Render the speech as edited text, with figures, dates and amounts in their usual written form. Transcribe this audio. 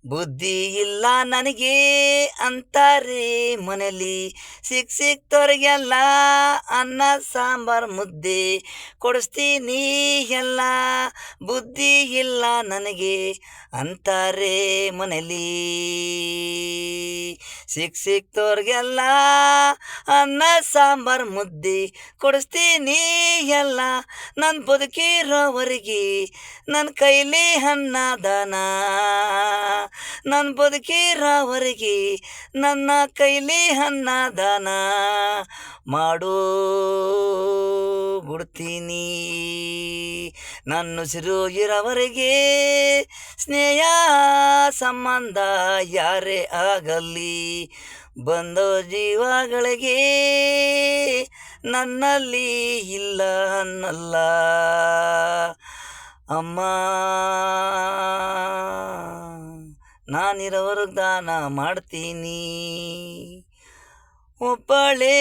ಬುದ್ಧಿ ಇಲ್ಲ ನನಗೆ ಅಂತಾರೆ ಮನೇಲಿ, ಸಿಕ್ತವ್ರಿಗೆಲ್ಲ ಅನ್ನ ಸಾಂಬಾರ್ ಮುದ್ದೆ ಕೊಡಿಸ್ತೀನಿ ಎಲ್ಲ. ಬುದ್ಧಿ ಇಲ್ಲ ನನಗೆ ಅಂತಾರೆ ಮನೇಲಿ, ಸಿಕ್ತವ್ರಿಗೆಲ್ಲ ಅನ್ನ ಸಾಂಬಾರ್ ಮುದ್ದೆ ಕೊಡಿಸ್ತೀನಿ ಎಲ್ಲ. ನನ್ನ ಬದುಕಿರೋವರೆಗೆ ನನ್ನ ಕೈಲಿ ಅನ್ನದಾನ, ನನ್ನ ಬದುಕಿರೋವರೆಗೆ ನನ್ನ ಕೈಲಿ ಅನ್ನದಾನ ಮಾಡೋ ಬಿಡ್ತೀನಿ. ನನ್ನ ಉಸಿರು ಇರೋವರೆಗೆ ಸ್ನೇಹ ಸಂಬಂಧ ಯಾರೇ ಆಗಲಿ, ಬಂದೋ ಜೀವಗಳಿಗೆ ನನ್ನಲ್ಲಿ ಇಲ್ಲ ಅನ್ನಲ್ಲ. ಅಮ್ಮ ನಾನಿರೋವರೆಗೆ ದಾನ ಮಾಡ್ತೀನಿ, ಒಬ್ಬಳೇ